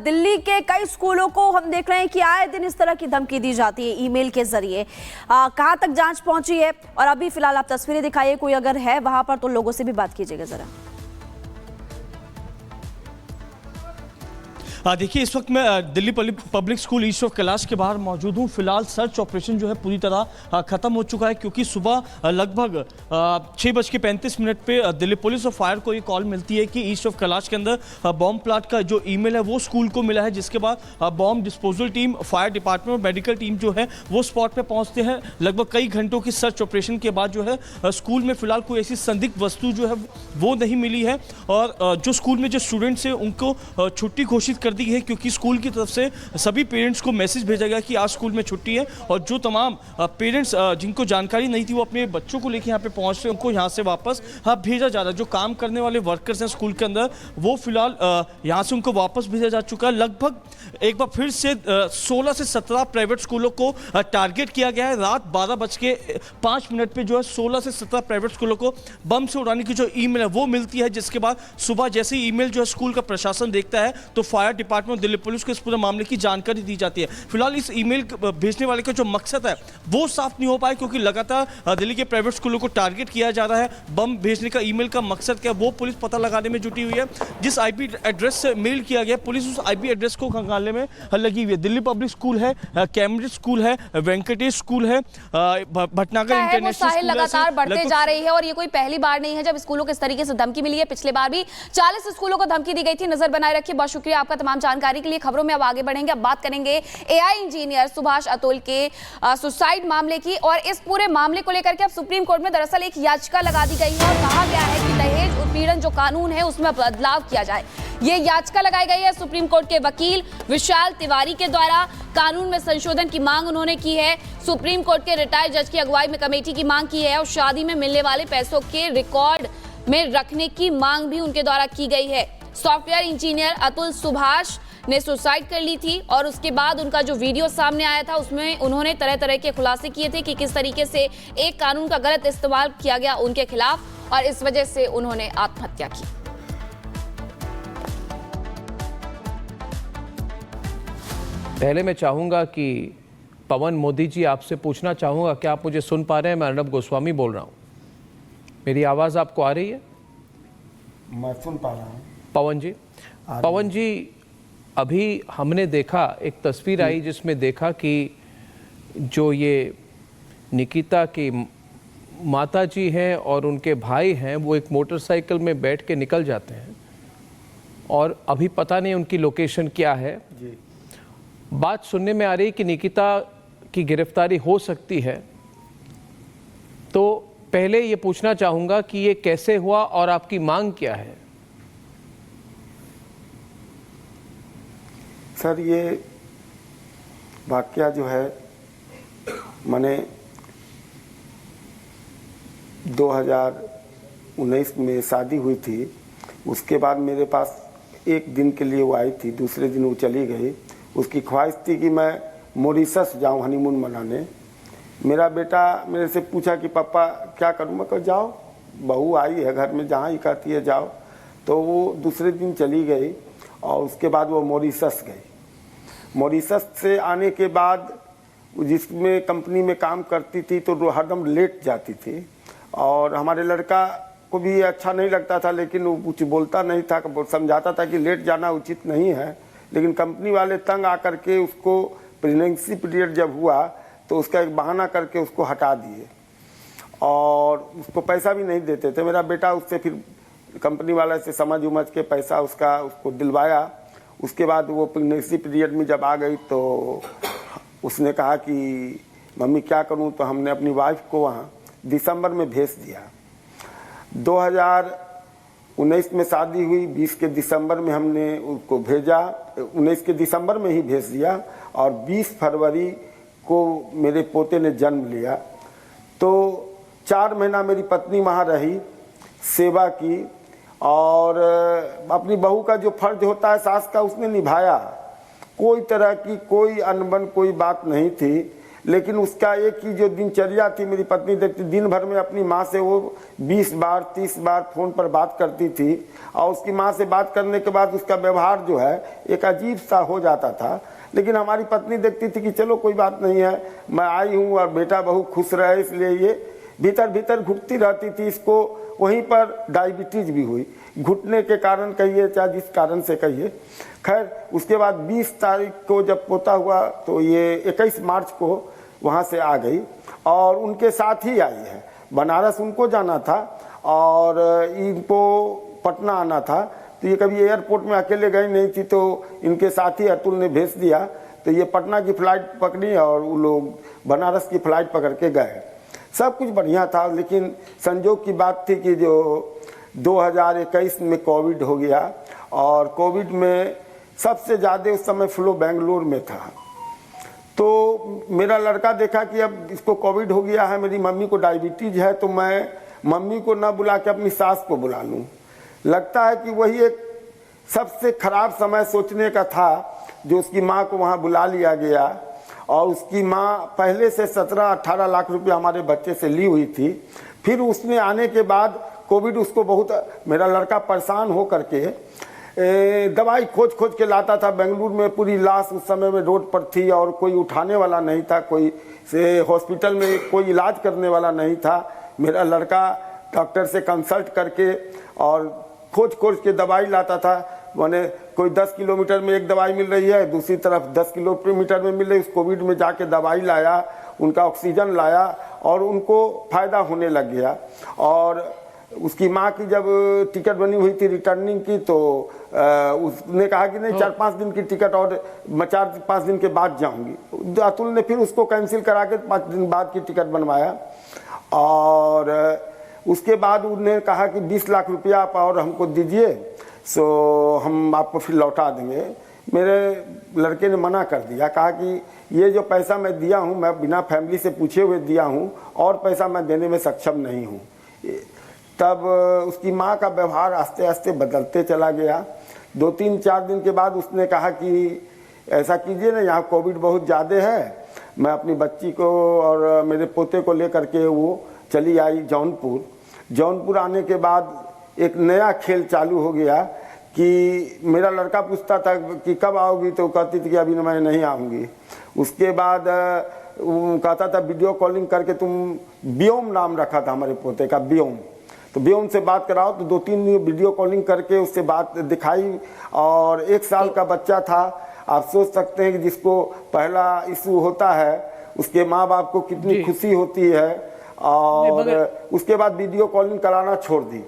दिल्ली के कई स्कूलों को हम देख रहे हैं कि आए दिन इस तरह की धमकी दी जाती है ईमेल के जरिए। कहां तक जांच पहुंची है और अभी फिलहाल आप तस्वीरें दिखाइए, कोई अगर है वहां पर तो लोगों से भी बात कीजिएगा जरा। देखिए, इस वक्त मैं Delhi public school east of Kailash के बाहर मौजूद हूँ। फिलहाल सर्च ऑपरेशन जो है पूरी तरह खत्म हो चुका है, क्योंकि सुबह लगभग 6:35 पे दिल्ली पुलिस और फायर को ये कॉल मिलती है कि ईस्ट ऑफ कैलाश के अंदर बॉम्ब प्लांट का जो ईमेल है वो स्कूल को मिला है, जिसके बाद bomb disposal team, fire department और मेडिकल टीम जो है वो स्पॉट पर पहुँचते हैं। लगभग कई घंटों की सर्च ऑपरेशन के बाद जो है स्कूल में फिलहाल कोई ऐसी संदिग्ध वस्तु जो है वो नहीं मिली है, और जो स्कूल में जो स्टूडेंट्स हैं उनको छुट्टी घोषित कर दी है, क्योंकि स्कूल की तरफ से सभी पेरेंट्स को मैसेज भेजा गया कि आज स्कूल में छुट्टी है, और जो तमाम पेरेंट्स जिनको जानकारी नहीं थी वो अपने बच्चों को लेकर यहाँ पे पहुँच रहे हैं, उनको यहाँ से वापस भेजा जा रहा है। जो काम करने वाले वर्कर्स हैं स्कूल के अंदर वो फिलहाल यहाँ से उनको वापस भेजा जा चुका है। लगभग एक बार फिर से 16 से 17 प्राइवेट स्कूलों को टारगेट किया गया है। रात 12:05 पे जो है 16 से 17 प्राइवेट स्कूलों को बम से उड़ाने की जो ईमेल है वो मिलती है, जिसके बाद सुबह जैसे ही ईमेल जो है स्कूल का प्रशासन देखता है तो फायर डिपार्टमेंट, दिल्ली पुलिस को इस पूरे मामले की जानकारी दी जाती है। फिलहाल इस ईमेल भेजने वाले का जो मकसद है वो साफ नहीं हो पाया, क्योंकि लगातार दिल्ली के प्राइवेट स्कूलों को टारगेट किया जा रहा है। बम भेजने का ईमेल का मकसद क्या है वो पुलिस पता लगाने में जुटी हुई है। जिस आईपी एड्रेस से मेल किया गया पुलिस उस आईपी एड्रेस को खंगालने में लगी हुई है। दिल्ली पब्लिक स्कूल है, कैम्ब्रिज स्कूल है, वेंकटेश स्कूल है, भटनागर इंटरनेशनल स्कूल लगातार बढ़ते जा रही है, और ये कोई पहली बार नहीं है जब स्कूलों को इस तरीके से धमकी मिली है। पिछले बार भी 40 स्कूलों को धमकी दी गई थी। नजर बनाए रखिए। बहुत शुक्रिया आपका तमाम जानकारी के लिए। खबरों में अब आगे बढ़ेंगे। अब बात करेंगे एआई इंजीनियर सुभाष अतुल के सुसाइड मामले की, और इस पूरे मामले को लेकर के अब सुप्रीम कोर्ट में दरअसल एक याचिका लगा दी गई है और कहा गया है कि दहेज उत्पीड़न जो कानून है उसमें बदलाव किया जाए। ये याचिका लगाई गई है सुप्रीम कोर्ट के वकील विशाल तिवारी के द्वारा। कानून में संशोधन की मांग उन्होंने की है। सुप्रीम कोर्ट के रिटायर्ड जज की अगुवाई में कमेटी की मांग की है, और शादी में मिलने वाले पैसों के रिकॉर्ड में रखने की मांग भी उनके द्वारा की गई है। सॉफ्टवेयर इंजीनियर अतुल सुभाष ने सुसाइड कर ली थी, और उसके बाद उनका जो वीडियो सामने आया था उसमें उन्होंने तरह तरह के खुलासे किए थे कि किस तरीके से एक कानून का गलत इस्तेमाल किया गया उनके खिलाफ, और इस वजह से उन्होंने आत्महत्या की। पहले मैं चाहूंगा कि पवन मोदी जी, आपसे पूछना चाहूंगा, क्या आप मुझे सुन पा रहे हैं? मैं अर्नब गोस्वामी बोल रहा हूं। मेरी आवाज आपको आ रही है? मैं सुन पा रहा हूं। पवन जी, अभी हमने देखा, एक तस्वीर आई जिसमें देखा कि जो ये निकिता की माता जी हैं और उनके भाई हैं वो एक मोटरसाइकिल में बैठ के निकल जाते हैं, और अभी पता नहीं उनकी लोकेशन क्या है जी। बात सुनने में आ रही कि निकिता की गिरफ्तारी हो सकती है। तो पहले ये पूछना चाहूँगा कि ये कैसे हुआ और आपकी मांग क्या है? सर, ये वाकया जो है मैंने 2019 में शादी हुई थी। उसके बाद मेरे पास एक दिन के लिए वो आई थी, दूसरे दिन वो चली गई। उसकी ख्वाहिश थी कि मैं मॉरिशस जाऊं हनीमून मनाने। मेरा बेटा मेरे से पूछा कि पापा क्या करूं? मैं कहा जाओ, बहू आई है घर में, जहाँ ही कहती है जाओ। तो वो दूसरे दिन चली गई, और उसके बाद वो मॉरिशस गई। मॉरिशस से आने के बाद जिसमें कंपनी में काम करती थी तो हरदम लेट जाती थी, और हमारे लड़का को भी अच्छा नहीं लगता था, लेकिन वो कुछ बोलता नहीं था। समझाता था कि लेट जाना उचित नहीं है, लेकिन कंपनी वाले तंग आकर के उसको प्रेगनेंसी पीरियड जब हुआ तो उसका एक बहाना करके उसको हटा दिए, और उसको पैसा भी नहीं देते थे। मेरा बेटा उससे फिर कंपनी वाले से समझ उमझ के पैसा उसको दिलवाया। उसके बाद वो प्रेगनेंसी पीरियड में जब आ गई तो उसने कहा कि मम्मी क्या करूं? तो हमने अपनी वाइफ को वहाँ दिसंबर में भेज दिया। 2019 में शादी हुई, 20 के दिसंबर में हमने उसको भेजा, 19 के दिसंबर में ही भेज दिया, और 20 फरवरी को मेरे पोते ने जन्म लिया। तो 4 महीना मेरी पत्नी वहाँ रही, सेवा की, और अपनी बहू का जो फर्ज होता है सास का उसने निभाया। कोई तरह की कोई अनबन कोई बात नहीं थी। लेकिन उसका एक ही जो दिनचर्या थी, मेरी पत्नी देखती दिन भर में अपनी माँ से वो 20 बार 30 बार फोन पर बात करती थी, और उसकी माँ से बात करने के बाद उसका व्यवहार जो है एक अजीब सा हो जाता था। लेकिन हमारी पत्नी देखती थी कि चलो कोई बात नहीं है, मैं आई हूँ और बेटा बहू खुश रहे, इसलिए ये भीतर भीतर घुटती रहती थी। इसको वहीं पर डायबिटीज भी हुई, घुटने के कारण कहिए चाहे जिस कारण से कहिए। खैर उसके बाद 20 तारीख को जब पोता हुआ तो ये 21 मार्च को वहाँ से आ गई और उनके साथ ही आई है। बनारस उनको जाना था और इनको पटना आना था, तो ये कभी एयरपोर्ट में अकेले गई नहीं थी, तो इनके साथ ही अतुल ने भेज दिया। तो ये पटना की फ्लाइट पकड़ी और वो लोग बनारस की फ्लाइट पकड़ के गए। सब कुछ बढ़िया था, लेकिन संजोग की बात थी कि जो 2021 में कोविड हो गया, और कोविड में सबसे ज़्यादा उस समय फ्लो बेंगलोर में था। तो मेरा लड़का देखा कि अब इसको कोविड हो गया है, मेरी मम्मी को डायबिटीज है, तो मैं मम्मी को ना बुला के अपनी सास को बुला लूँ। लगता है कि वही एक सबसे खराब समय सोचने का था जो उसकी माँ को वहाँ बुला लिया गया। और उसकी माँ पहले से 17-18 लाख रुपया हमारे बच्चे से ली हुई थी। फिर उसने आने के बाद कोविड उसको बहुत, मेरा लड़का परेशान हो करके दवाई खोज खोज के लाता था। बेंगलुरु में पूरी लाश उस समय में रोड पर थी और कोई उठाने वाला नहीं था, कोई से हॉस्पिटल में कोई इलाज करने वाला नहीं था। मेरा लड़का डॉक्टर से कंसल्ट करके और खोज खोज के दवाई लाता था। माने कोई 10 किलोमीटर में एक दवाई मिल रही है, दूसरी तरफ 10 किलोमीटर में मिल रही है। उस कोविड में जाके दवाई लाया, उनका ऑक्सीजन लाया और उनको फायदा होने लग गया। और उसकी माँ की जब टिकट बनी हुई थी रिटर्निंग की, तो उसने कहा कि नहीं 4-5 दिन की टिकट और मैं 4-5 दिन के बाद जाऊंगी। अतुल ने फिर उसको कैंसिल करा के 5 दिन बाद की टिकट बनवाया। और उसके बाद उन्होंने कहा कि 20 लाख रुपया आप और हमको दीजिए, सो हम आपको फिर लौटा देंगे। मेरे लड़के ने मना कर दिया, कहा कि ये जो पैसा मैं दिया हूँ मैं बिना फैमिली से पूछे हुए दिया हूँ और पैसा मैं देने में सक्षम नहीं हूँ। तब उसकी माँ का व्यवहार आस्ते आस्ते बदलते चला गया। 2-3-4 दिन के बाद उसने कहा कि ऐसा कीजिए ना, यहाँ कोविड बहुत ज़्यादा है। मैं अपनी बच्ची को और मेरे पोते को लेकर के वो चली आई जौनपुर। जौनपुर आने के बाद एक नया खेल चालू हो गया कि मेरा लड़का पूछता था कि कब आओगी, तो कहती थी कि अभी मैं नहीं आऊँगी। उसके बाद कहता था वीडियो कॉलिंग करके, तुम व्योम नाम रखा था हमारे पोते का, व्योम, तो व्योम से बात कराओ। तो 2-3 वीडियो कॉलिंग करके उससे बात दिखाई। और 1 साल का बच्चा था। आप सोच सकते हैं कि जिसको पहला इशू होता है उसके माँ बाप को कितनी खुशी होती है। और उसके बाद वीडियो कॉलिंग कराना छोड़ दी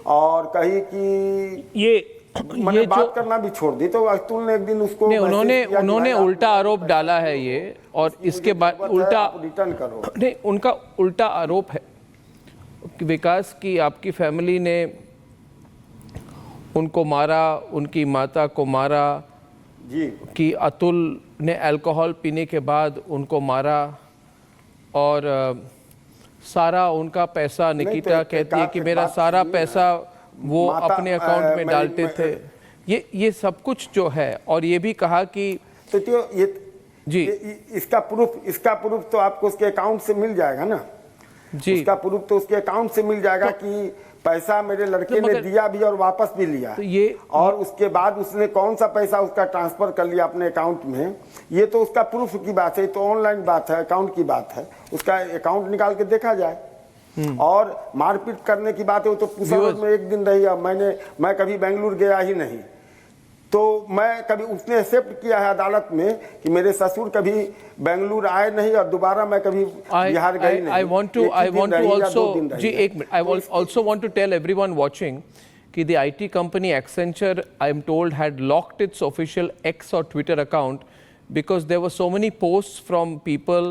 और कही कि मैंने बात करना भी छोड़ दी। तो अतुल ने एक दिन उसको उन्होंने उल्टा आरोप डाला है ये, और इसके बाद उल्टा रिटर्न करो। नहीं, उनका उल्टा आरोप है कि विकास की आपकी फैमिली ने उनको मारा, उनकी माता को मारा जी, कि अतुल ने अल्कोहल पीने के बाद उनको मारा, और सारा उनका पैसा निकिता कहती है कि मेरा सारा पैसा वो अपने अकाउंट में डालते थे। ये सब कुछ जो है, और ये भी कहा कि तो ये जी इसका प्रूफ तो आपको उसके अकाउंट से मिल जाएगा ना जी, उसका प्रूफ तो उसके अकाउंट से मिल जाएगा कि पैसा मेरे लड़के ने दिया भी और वापस भी लिया। तो ये और उसके बाद उसने कौन सा पैसा उसका ट्रांसफर कर लिया अपने अकाउंट में, ये तो उसका प्रूफ की बात है, तो ऑनलाइन बात है, अकाउंट की बात है। उसका अकाउंट निकाल के देखा जाए। और मारपीट करने की बात है, वो तो पूसा में 1 दिन रही। अब मैं कभी बेंगलुरु गया ही नहीं, तो मैं कभी उसने एक्सेप्ट किया है अदालत में कि मेरे ससुर कभी बेंगलुरु आए नहीं और दोबारा मैं कभी बिहार गई नहीं। I want to also जी एक minute, I also want to tell everyone watching कि the IT company Accenture, I am told, had locked its official X or Twitter account because there were so many posts from people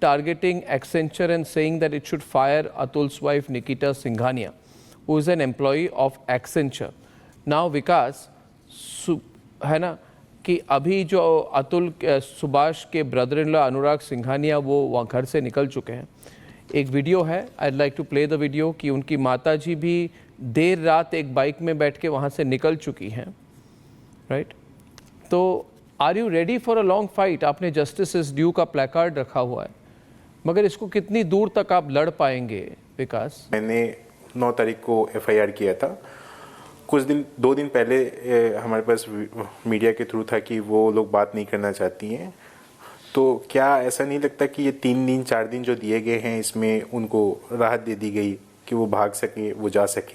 targeting Accenture and saying that it should fire Atul's wife Nikita Singhania, who is an employee of Accenture. Now Vikas, है ना, कि अभी जो अतुल सुभाष के brother in law अनुराग सिंघानिया वो वहाँ घर से निकल चुके हैं। एक वीडियो है, I like to play the video, कि उनकी माताजी भी देर रात एक बाइक में बैठ के वहाँ से निकल चुकी हैं, राइट। तो are you ready for a long fight? आपने जस्टिस इज ड्यू का प्लेकार्ड रखा हुआ है, मगर इसको कितनी दूर तक आप लड़ पाएंगे विकास? मैंने 9 तारीख को एफआईआर किया था। कुछ दिन 2 दिन पहले हमारे पास मीडिया के थ्रू था कि वो लोग बात नहीं करना चाहती हैं। तो क्या ऐसा नहीं लगता कि ये 3 दिन 4 दिन जो दिए गए हैं इसमें उनको राहत दे दी गई कि वो भाग सके, वो जा सके?